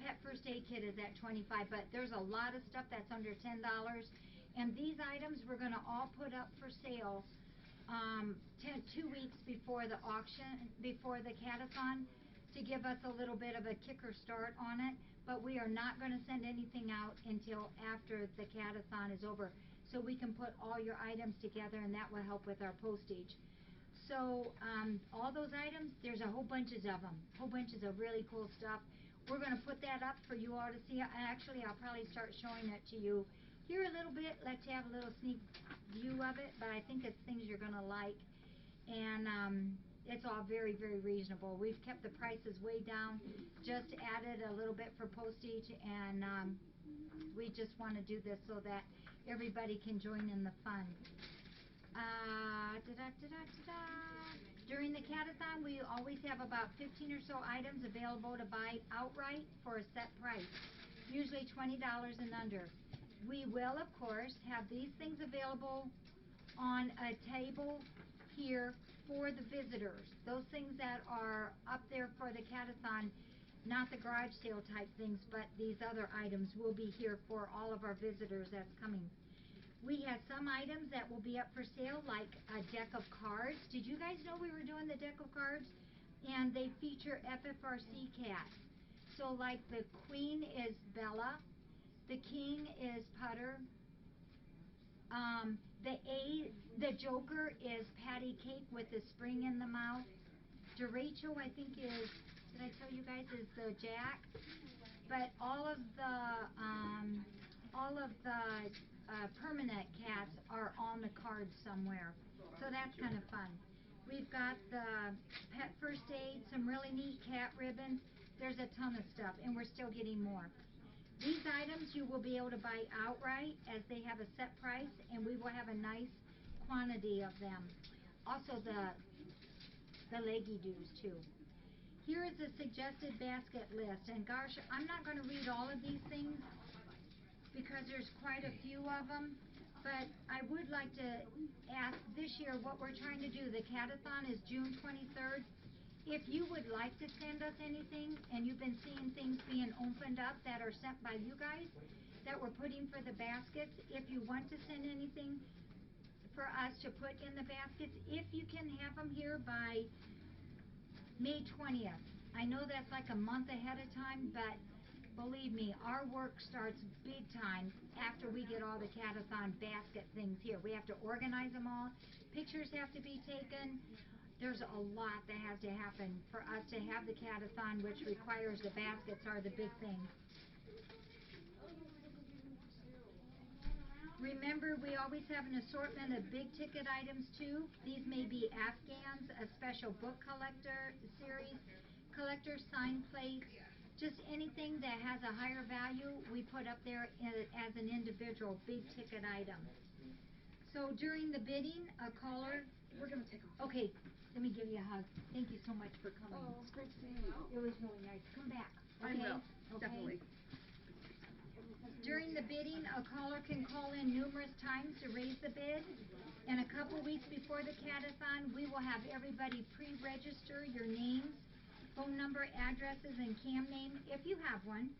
pet first aid kit is at $25, but there's a lot of stuff that's under $10, And these items we're gonna all put up for sale, 2 weeks before the auction, before the catathon, to give us a little bit of a kicker start on it. But we are not gonna send anything out until after the catathon is over, so we can put all your items together, and that will help with our postage. So, all those items, there's a whole bunches of them, whole bunches of really cool stuff. We're gonna put that up for you all to see. Actually, I'll probably start showing it to you here a little bit, let you have a little sneak view of it, but I think it's things you're gonna like. And, it's all very, very reasonable. We've kept the prices way down, just added a little bit for postage, and, we just wanna do this so that everybody can join in the fun. During the catathon, we always have about 15 or so items available to buy outright for a set price, usually $20 and under. We will, of course, have these things available on a table here for the visitors. Those things that are up there for the catathon, not the garage sale type things, but these other items will be here for all of our visitors that's coming. We have some items that will be up for sale, like a deck of cards. Did you guys know we were doing the deck of cards? And they feature FFRC cats. So like the queen is Bella, the king is Putter, the joker is Patty Cake with the spring in the mouth. Derecho, I think is, did I tell you guys, is the jack? But all of the permanent cats are on the card somewhere, so that's kind of fun. We've got the pet first aid, some really neat cat ribbons. There's a ton of stuff, and we're still getting more. These items you will be able to buy outright, as they have a set price, and we will have a nice quantity of them. Also the leggy-doos too. Here is a suggested basket list, and gosh, I'm not going to read all of these things because there's quite a few of them, but I would like to ask this year what we're trying to do. The catathon is June 23rd. If you would like to send us anything, and you've been seeing things being opened up that are sent by you guys that we're putting for the baskets, if you want to send anything for us to put in the baskets, if you can have them here by May 20th. I know that's like a month ahead of time, but believe me, our work starts big time after we get all the catathon basket things here. We have to organize them all. Pictures have to be taken. There's a lot that has to happen for us to have the catathon, which requires the baskets are the big thing. Remember, we always have an assortment of big ticket items too. These may be Afghans, a special book collector series, collector sign plates, just anything that has a higher value we put up there as an individual big ticket item. So during the bidding, a caller, We're gonna take off. okay, let me give you a hug. Thank you so much for coming. Oh, it's great seeing you. It was really nice. Come back, I okay? will, Okay? definitely. During the bidding, a caller can call in numerous times to raise the bid. And a couple weeks before the catathon, we will have everybody pre-register your names, phone number, addresses, and CAM name, if you have one.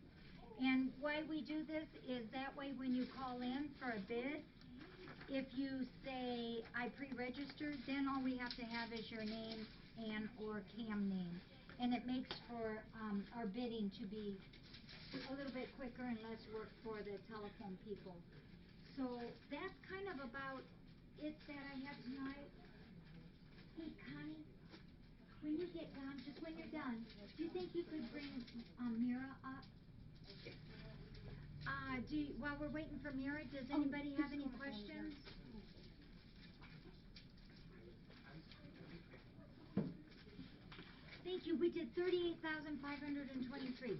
And why we do this is that way when you call in for a bid, if you say, I pre-registered, then all we have to have is your name and or CAM name. And it makes for our bidding to be a little bit quicker and less work for the telephone people. So that's kind of about it that I have tonight. Hey, Connie, when you get done, just when you're done, do you think you could bring Mira up? While we're waiting for Mira, does anybody have any questions? Thank you. We did 38,523.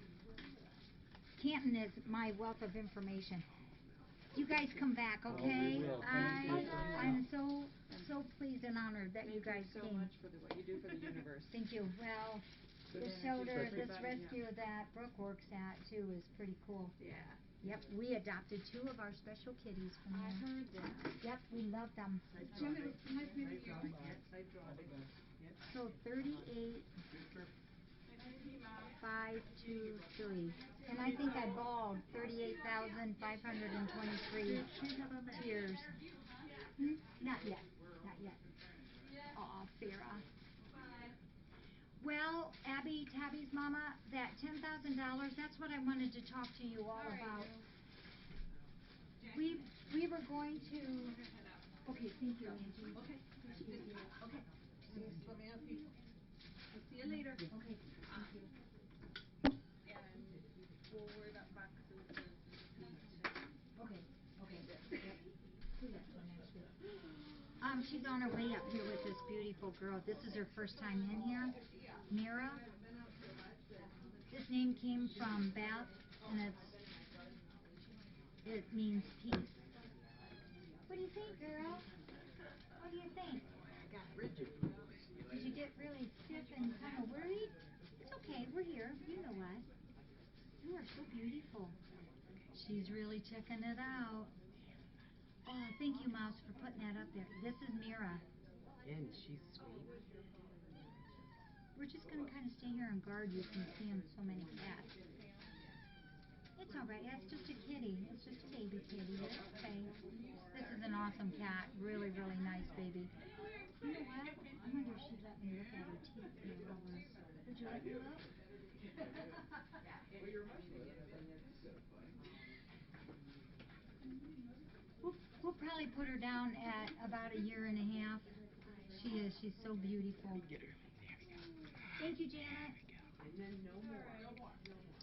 Canton is my wealth of information. You guys come back, okay? we will. I'm so pleased and honored that you guys Thank you so came. much for what you do for the universe. Thank you. Well, Good this energy shelter, for this everybody, rescue that Brooke works at too is pretty cool. Yeah. Yep, we adopted 2 of our special kitties from I there. heard that. Yep, we love them. Jim, it was nice meeting you. Safe driving. So 38, 523. And I think I bawled 38,523 Did she have a man? tears. Hmm? Not yet. Not yet. Aw, Farrah. Well, Abby, Tabby's mama, that $10,000, that's what I wanted to talk to you all about. We were going to. Okay, thank you, Angie. Okay. Appreciate you. Okay. Just let me know if you, I'll see you later. Okay, thank you. And we'll worry about boxes of feet. Okay, okay. Yep. Do that till next week. She's on her way up here with this beautiful girl. This is her first time in here. Mira. This name came from Beth, and it means peace. What do you think, girl? What do you think? I got rigid. Did you get really stiff and kind of worried? It's okay, we're here. You know us. You are so beautiful. She's really checking it out. Oh, thank you, Mouse, for putting that up there. This is Mira. And she's sweet. We're just going to kind of stay here and guard you from seeing so many cats. It's all right. Yeah, it's just a kitty. It's just a baby kitty. It's okay. This is an awesome cat. Really, really nice baby. You know what? I wonder if she'd let me look at her teeth here. Would you let me look? We'll probably put her down at about a year and a half. She is. She's so beautiful. Get her. There we go. Thank you, Janet. And then no more.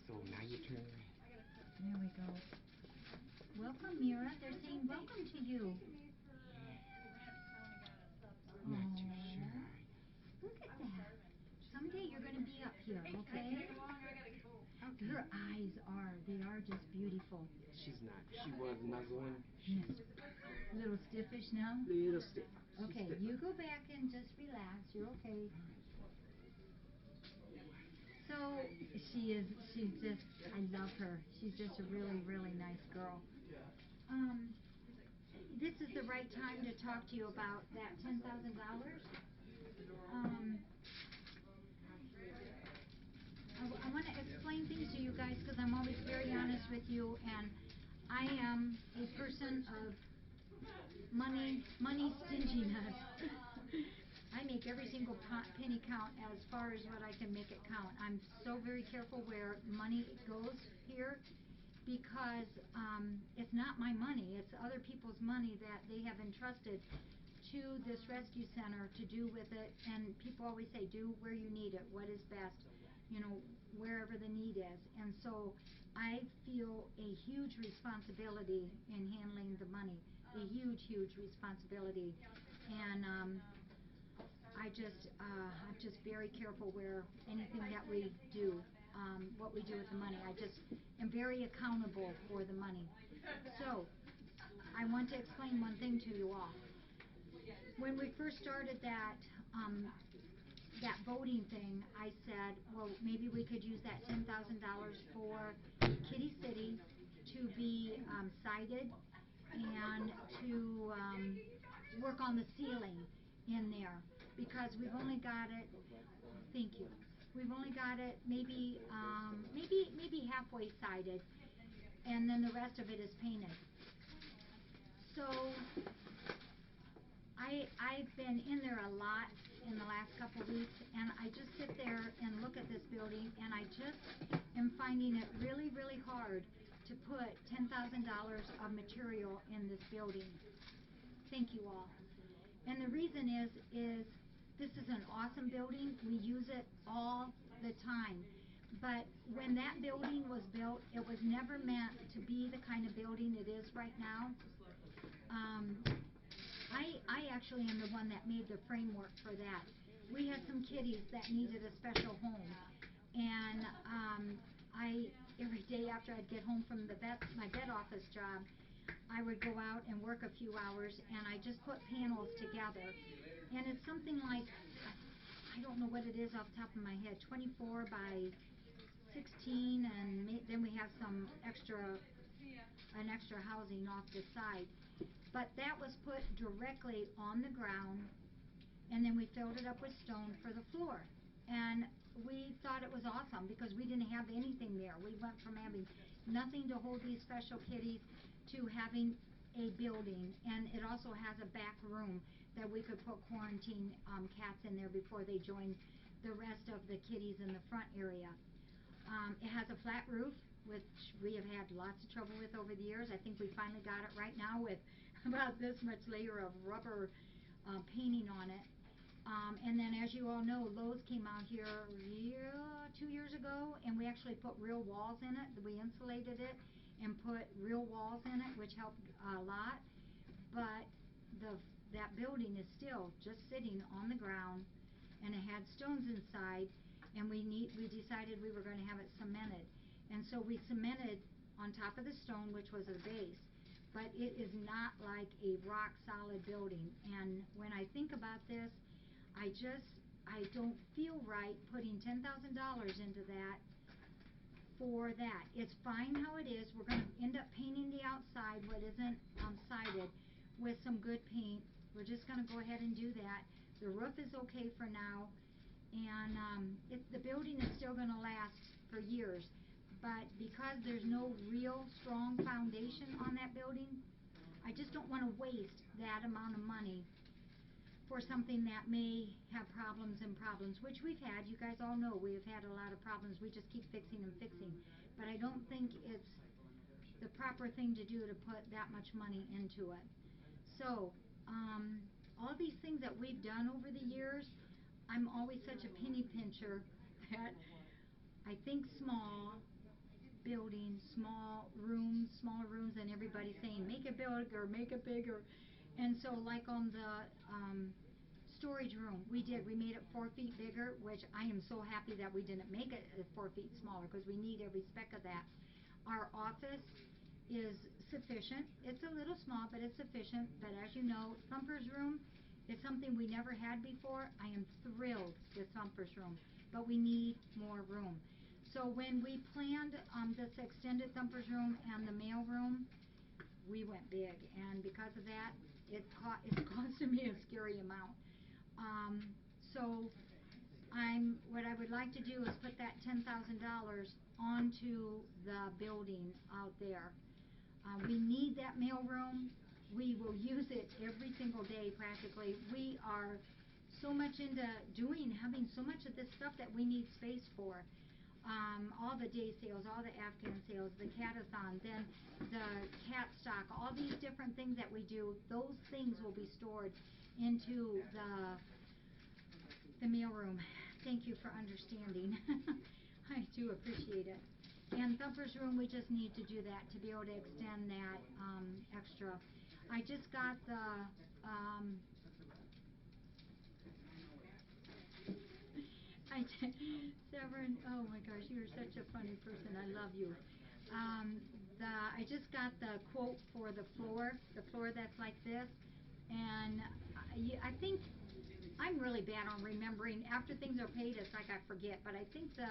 So now you turn around. There we go. Welcome, Mira. They're saying welcome to you. Not too Aw. sure. Look at that. Someday you're going to be up here, okay? Her eyes are. They are just beautiful. She's not. She was nuzzling. Yes. A little stiffish now? Little stiff. She's Okay, stiff. you go back and just relax. You're okay. So she's just, I love her. She's just a really, really nice girl. This is the right time to talk to you about that $10,000. I want to explain things to you guys because I'm always very honest with you, and I am a person of money stinginess. I make every single penny count as far as what I can make it count. I'm so very careful where money goes here because it's not my money. It's other people's money that they have entrusted to this rescue center to do with it. And people always say, do where you need it, what is best, you know, wherever the need is. And so I feel a huge responsibility in handling the money, a huge, huge responsibility. And I'm just very careful where anything that we do, what we do with the money. I just am very accountable for the money. So I want to explain one thing to you all. When we first started that voting thing, I said, well, maybe we could use that $10,000 for Kitty City to be sided and to work on the ceiling in there, because we've only got it. Thank you. We've only got it maybe halfway sided, and then the rest of it is painted. So I've been in there a lot in the last couple of weeks, and I just sit there and look at this building, and I just am finding it really, really hard to put $10,000 of material in this building. Thank you all. And the reason is this is an awesome building. We use it all the time. But when that building was built, it was never meant to be the kind of building it is right now. I actually am the one that made the framework for that. We had some kitties that needed a special home, and every day after I'd get home from my vet office job, I would go out and work a few hours, and I just put panels together. And it's something like, I don't know what it is off the top of my head, 24 by 16, and then we have an extra housing off the side. But that was put directly on the ground, and then we filled it up with stone for the floor. and we thought it was awesome because we didn't have anything there. We went from having nothing to hold these special kitties to having a building, and it also has a back room that we could put quarantine cats in there before they join the rest of the kitties in the front area. It has a flat roof, which we have had lots of trouble with over the years. I think we finally got it right now with about this much layer of rubber painting on it. And then, as you all know, Lowe's came out here 2 years ago, and we actually put real walls in it. We insulated it and put real walls in it, which helped a lot. But that building is still just sitting on the ground, and it had stones inside, and we decided we were going to have it cemented. And so we cemented on top of the stone, which was a base. But it is not like a rock solid building. And when I think about this, I don't feel right putting $10,000 into that for that. It's fine how it is. We're going to end up painting the outside, what isn't sided, with some good paint. We're just going to go ahead and do that. The roof is okay for now, and the building is still going to last for years. But because there's no real strong foundation on that building, I just don't want to waste that amount of money for something that may have problems, which we've had. You guys all know we have had a lot of problems. We just keep fixing and fixing. But I don't think it's the proper thing to do to put that much money into it. So, all these things that we've done over the years, I'm always such a penny pincher that I think small buildings, smaller rooms, and everybody's saying, make it bigger, make it bigger. And so, like on the storage room, we made it 4 feet bigger, which I am so happy that we didn't make it 4 feet smaller, because we need every speck of that. Our office is sufficient. It's a little small, but it's sufficient. But as you know, Thumper's room is something we never had before. I am thrilled with Thumper's room, but we need more room. So when we planned this extended Thumper's room and the mail room, we went big, and because of that, it's costing me a scary amount. So what I would like to do is put that $10,000 onto the building out there. We need that mail room. We will use it every single day practically. We are so much into having so much of this stuff that we need space for. All the day sales, all the Afghan sales, the catathon, then the cat stock, all these different things that we do, those things will be stored into the mailroom. Thank you for understanding. I do appreciate it. And Thumper's room, we just need to do that to be able to extend that extra. I just got Severin, oh my gosh, you are such a funny person. I love you. I just got the quote for the floor that's like this, and I think I'm really bad on remembering. After things are paid, it's like I forget, but I think the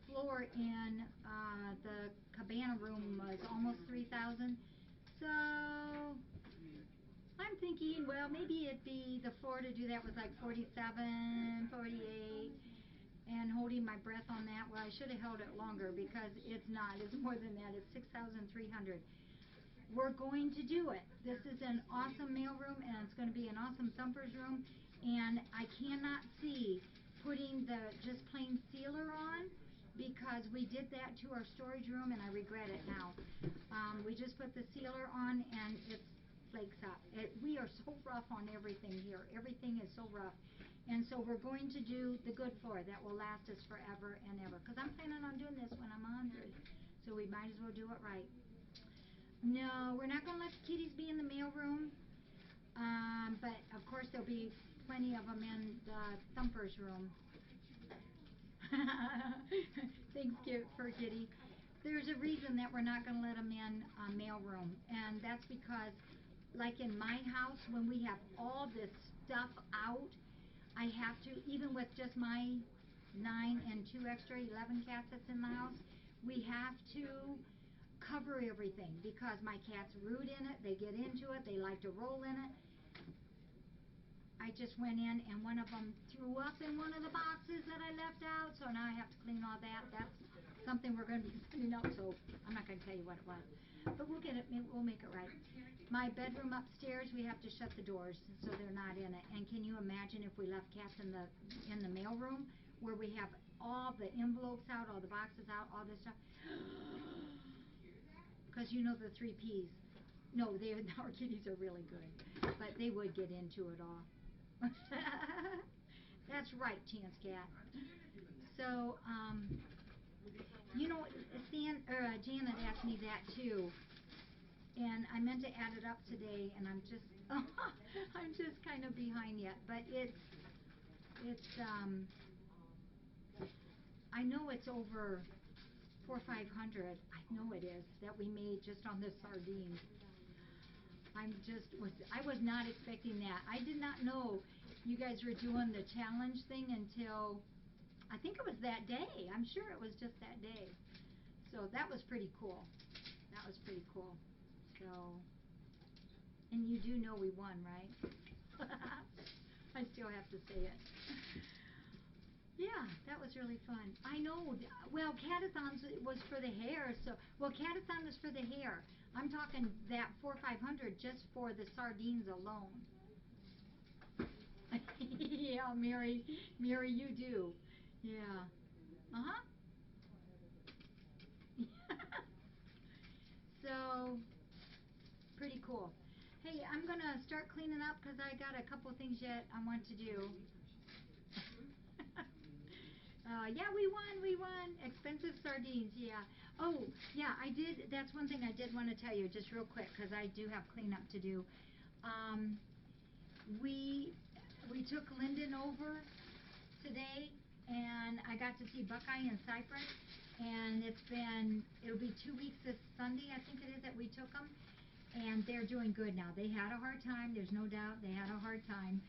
floor in the cabana room was almost $3,000. So I'm thinking, well, maybe it'd be the floor to do that was like $47, $48. And holding my breath on that, well, I should have held it longer, because it's not. It's more than that. It's $6,300. We're going to do it. This is an awesome mailroom, and it's going to be an awesome Thumper's room. And I cannot see putting the just plain sealer on, because we did that to our storage room, and I regret it now. We just put the sealer on, and it flakes up. We are so rough on everything here. Everything is so rough. And so we're going to do the good floor that will last us forever and ever, because I'm planning on doing this when I'm 100, so we might as well do it right. No, we're not going to let the kitties be in the mailroom, but of course there'll be plenty of them in the Thumper's room. Thanks for Kitty. There's a reason that we're not going to let them in mailroom, and that's because, like in my house, when we have all this stuff out, I have to, even with just my 9 and 2 extra 11 cats that's in the house, we have to cover everything, because my cats root in it, they get into it, they like to roll in it. I just went in and one of them threw up in one of the boxes that I left out, so now I have to clean all that. That's something we're gonna be sending out, so I'm not gonna tell you what it was. But we'll get it, we'll make it right. My bedroom upstairs, we have to shut the doors so they're not in it. And can you imagine if we left cats in the mail room where we have all the envelopes out, all the boxes out, all this stuff? Because you know the 3 Ps. No, our kitties are really good, but they would get into it all. That's right, Chance Cat. So, you know, Janet asked me that too, and I meant to add it up today, and I'm just, I'm just kind of behind yet. But I know it's over 400 or 500. I know it is that we made just on the sardines. I was not expecting that. I did not know you guys were doing the challenge thing until, I think it was that day. I'm sure it was just that day. So that was pretty cool. That was pretty cool. So, and you do know we won, right? I still have to say it. Yeah, that was really fun. I know. Well, Catathons was for the hair, so Catathon was for the hair. I'm talking that 400 or 500 just for the sardines alone. Yeah, Mary, you do. Yeah. Uh-huh. So, pretty cool. Hey, I'm gonna start cleaning up because I got a couple things yet I want to do. Yeah, we won. Expensive sardines, yeah. Oh, yeah, that's one thing I did want to tell you just real quick because I do have cleanup to do. We took Lyndon over today, and I got to see Buckeye and Cypress, and it'll be 2 weeks this Sunday, I think it is, that we took them, and they're doing good now. They had a hard time, there's no doubt, they had a hard time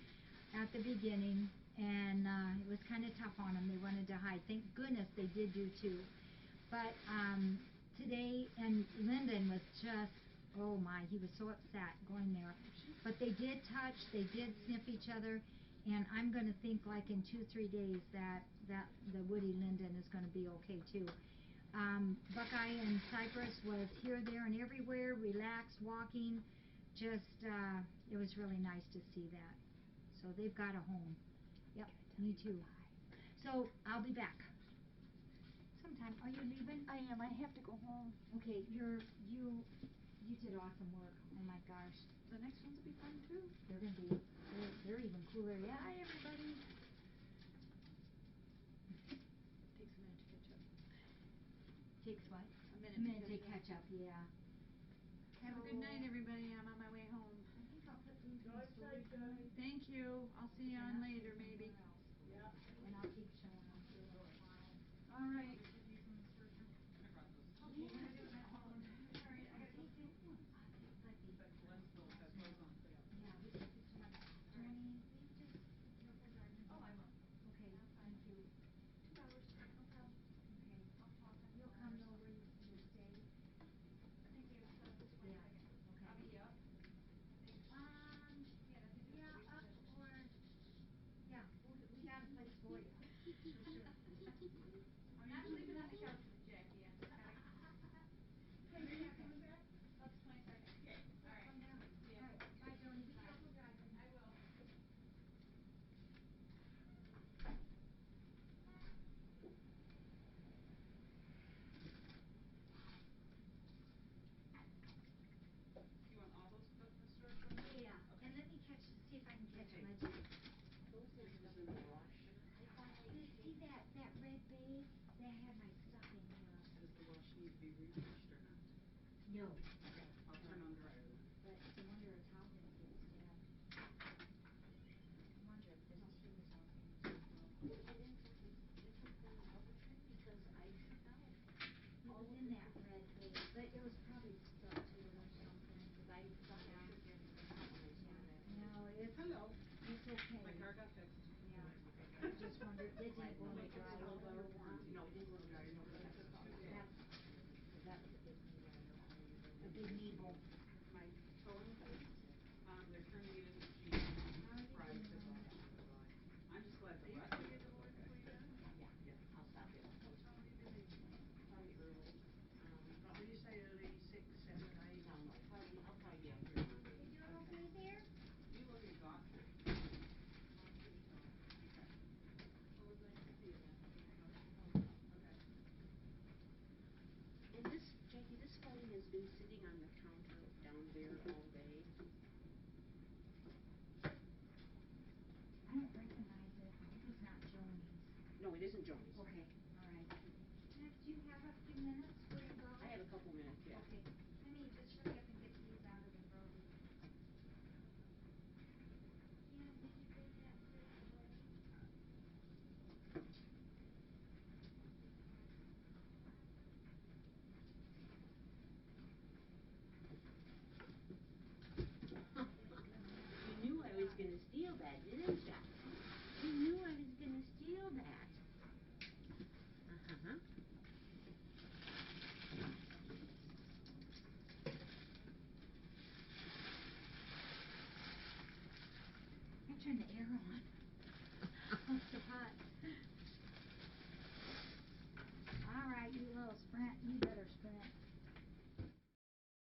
at the beginning, and it was kind of tough on them. They wanted to hide. Thank goodness they did do too. But today, and Lyndon was just, oh my, he was so upset going there. But they did touch, they did sniff each other, and I'm going to think like in 2-3 days that the Woody Lyndon is going to be okay too. Buckeye and Cypress was here, there, and everywhere, relaxed, walking. Just, it was really nice to see that. So they've got a home. Yep, me too. So I'll be back. Sometime. Are you leaving? I am. I have to go home. Okay, you did awesome work. Oh my gosh. The next ones will be fun too. They're gonna be. They're even cooler. Yeah. Hi, everybody. Takes what? A minute to to catch up. Yeah. Have a good night, everybody. I'm on my way home. I think I'll put these in Drive storage safe, Johnny. Thank you. I'll see you on later, maybe. Yeah. and I'll keep showing them for a little while. All right. Okay, I'm gonna do it at home. Sorry, I gotta take this one. Like these. Yeah, we took this one. Tony, will you just be careful driving? Oh, I will. Okay, thank you. $2, no problem. Okay. I'll talk on You'll come though where you stay? Thank you. Just wait a Yeah, second. okay. I'll be up. Yeah, up or, yeah, we got a place for you, for sure. I'm not sleeping on the couch with Jackie. I'm just gotta. When are you coming back? Oh, the 22nd. Okay. All right. Come down. See ya. All right, bye, Joni, be careful driving. I will. You want all those put in the storage room? Yeah, and let me see if I can catch them. See that red bag that had my stuff in here? Does the wash need to be rebleached or not? No. Okay, I'll turn on the dryer then. But I wonder if how gonna get stabbed. I wonder if this tea was all gonna It was in that red bag, but it was probably stuck to it or something, 'cause I stuck it on. No, Hello. it's okay. My car got fixed. Yeah, I just wondered, it didn't go in the dryer though. No, it didn't go in the dryer, no, but that's okay. That was a big needle. My towing place, they're turning it into cheese fries. it isn't Joni's. Okay, all right. Max, do you have a few minutes before you go? I have a couple minutes, yeah. Okay.